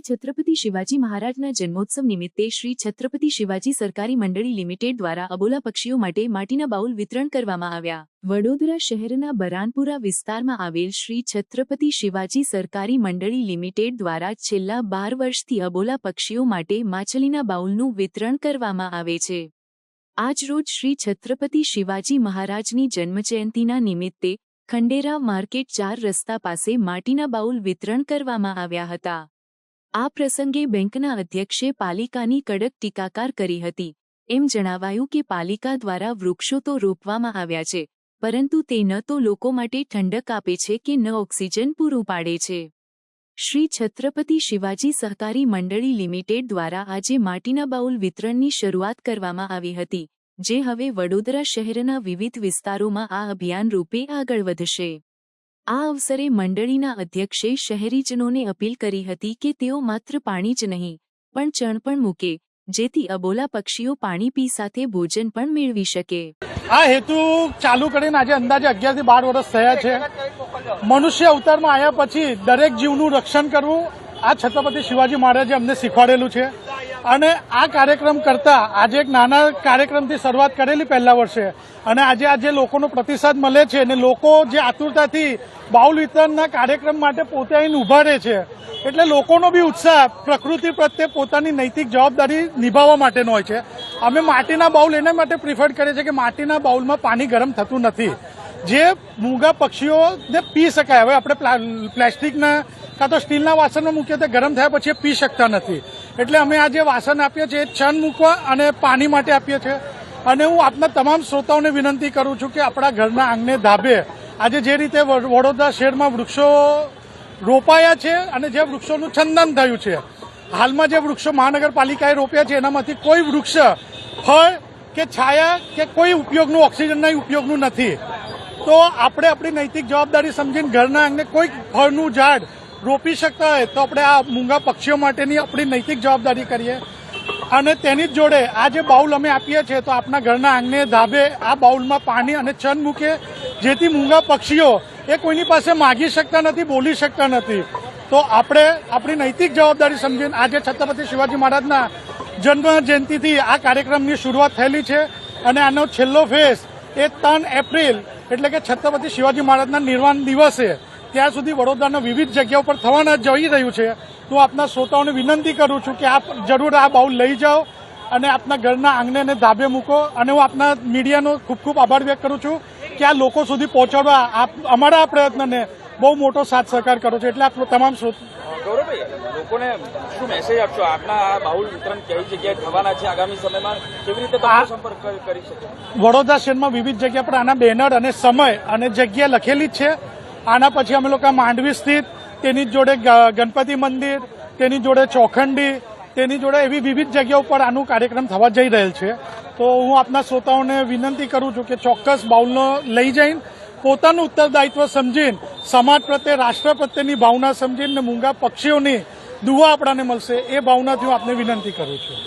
છત્રપતિ શિવાજી મહારાજના જન્મોત્સવ નિમિત્તે શ્રી છત્રપતિ શિવાજી સરકારી મંડળી લિમિટેડ દ્વારા અબોલા પક્ષીઓ માટે માટીના બાઉલ વિતરણ કરવામાં આવ્યા। વડોદરા શહેરના બરાનપુરા વિસ્તારમાં આવેલ શ્રી છત્રપતિ શિવાજી સરકારી મંડળી લિમિટેડ દ્વારા છેલ્લા 12 વર્ષથી અબોલા પક્ષીઓ માટે માછલીના બાઉલનું વિતરણ કરવામાં આવે છે। આજરોજ શ્રી છત્રપતિ શિવાજી મહારાજની જન્મજયંતિના નિમિત્તે ખંડેરાવ માર્કેટ 4 રસ્તા પાસે માટીના બાઉલ વિતરણ કરવામાં આવ્યા હતા। આ પ્રસંગે બેંકના અધ્યક્ષે પાલિકાની કડક ટીકાકાર કરી હતી। એમ જણાવાયું કે પાલિકા દ્વારા વૃક્ષો તો રોપવામાં આવ્યા છે, પરંતુ તે ન તો લોકો માટે ઠંડક આપે છે કે ન ઓક્સિજન પૂરું પાડે છે। શ્રી છત્રપતિ શિવાજી સહકારી મંડળી લિમિટેડ દ્વારા આજે માટીના બાઉલ વિતરણની શરૂઆત કરવામાં આવી હતી, જે હવે વડોદરા શહેરના વિવિધ વિસ્તારોમાં આ અભિયાન રૂપે આગળ વધશે। આ અવસરે મંડળીના અધ્યક્ષે શહેરીજનોને અપીલ કરી હતી કે તેઓ માત્ર પાણી જ નહીં પણ ચણ પણ મૂકે, જેથી અબોલા પક્ષીઓ પાણી પી સાથે ભોજન પણ મેળવી શકે। આ હેતુ ચાલુ કરીને આજે અંદાજે 11 થી 12 વર્ષ થયા છે। મનુષ્ય અવતારમાં આવ્યા પછી દરેક જીવનું રક્ષણ કરવું આ છત્રપતિ શિવાજી મહારાજે અમને શીખવાડેલું છે। અને આ કાર્યક્રમ કરતા આજે એક નાના કાર્યક્રમથી શરૂઆત કરેલી પહેલા વર્ષે, અને આજે લોકોનો પ્રતિસાદ મળે છે અને લોકો જે આતુરતાથી બાઉલ વિતરણના કાર્યક્રમ માટે પોતે આવીને ઉભા રહે છે, એટલે લોકોનો બી ઉત્સાહ પ્રકૃતિ પ્રત્યે પોતાની નૈતિક જવાબદારી નિભાવવા માટેનો હોય છે। અમે માટીના બાઉલ એના માટે પ્રિફર કરીએ છીએ કે માટીના બાઉલમાં પાણી ગરમ થતું નથી, જે મૂંગા પક્ષીઓને પી શકાય। હવે આપણે પ્લાસ્ટિકના કાં તો સ્ટીલના વાસણમાં મૂકીએ તો ગરમ થયા પછી પી શકતા નથી, એટલે અમે આ જે વાસણ આપીએ છીએ એ છન મૂકવા અને પાણી માટે આપીએ છીએ। અને હું આપના તમામ શ્રોતાઓને વિનંતી કરું છું કે આપણા ઘરના આંગણે ધાબે આજે જે રીતે વડોદરા શહેરમાં વૃક્ષો રોપાયા છે અને જે વૃક્ષોનું છંદન થયું છે, હાલમાં જે વૃક્ષો મહાનગરપાલિકાએ રોપ્યા છે એનામાંથી કોઈ વૃક્ષ ફળ કે છાયા કે કોઈ ઉપયોગનું ઓક્સિજનના ઉપયોગનું નથી। તો આપણે આપણી નૈતિક જવાબદારી સમજીને ઘરના આંગણે કોઈ ફળનું ઝાડ રોપી શકતા હોય તો આપણે આ મૂંગા પક્ષીઓ માટેની આપણી નૈતિક જવાબદારી કરીએ। અને તેની જ જોડે આ જે બાઉલ અમે આપીએ છીએ તો આપણા ઘરના આંગણે ધાબે આ બાઉલમાં પાણી અને ચન મૂકે, જેથી મૂંગા પક્ષીઓ એ કોઈની પાસે માગી શકતા નથી, બોલી શકતા નથી। તો આપણે આપણી નૈતિક જવાબદારી સમજીને આજે છત્રપતિ શિવાજી મહારાજના જન્મ જયંતિથી આ કાર્યક્રમની શરૂઆત થયેલી છે, અને આનો છેલ્લો ફેઝ એ 3 એપ્રિલ એટલે કે છત્રપતિ શિવાજી મહારાજના નિર્વાણ દિવસે ત્યાં સુધી વડોદરાના વિવિધ જગ્યાઓ પર થવાના જઈ રહ્યું છે। તો આપના શ્રોતાઓને વિનંતી કરું છું કે આપ જરૂર આ બાઉલ લઈ જાઓ અને આપના ઘરના આંગણે અને ધાબે મૂકો। અને હું આપના મીડિયાનો ખૂબ ખૂબ આભાર વ્યક્ત કરું છું કે આ લોકો સુધી પહોંચાડવા અમારા આ પ્રયત્નને બહુ મોટો સાથ સહકાર કરો છો, એટલે આપ તમામ ગૌરવભાઈ, લોકોને શું મેસેજ આપશો? આપના આ બાઉલ વિતરણ કઈ જગ્યાએ થવાના છે, આગામી સમયમાં કેવી રીતે સંપર્ક કરી શકે? વડોદરા શહેરમાં વિવિધ જગ્યા પર આના બેનર અને સમય અને જગ્યા લખેલી જ છે। આના પછી અમે લોકો માંડવી સ્થિત, તેની જોડે ગણપતિ મંદિર, તેની જોડે ચોખંડી, તેની જોડે એવી વિવિધ જગ્યાઓ પર આનું કાર્યક્રમ થવા જઈ રહેલ છે। તો હું આપના શ્રોતાઓને વિનંતી કરું છું કે ચોક્કસ બાઉલનો લઈ જઈને પોતાનું ઉત્તરદાયિત્વ સમજીને, સમાજ પ્રત્યે રાષ્ટ્ર પ્રત્યેની ભાવના સમજીને મૂંગા પક્ષીઓની દુઆ આપણાને મળશે, એ ભાવનાથી હું આપને વિનંતી કરું છું।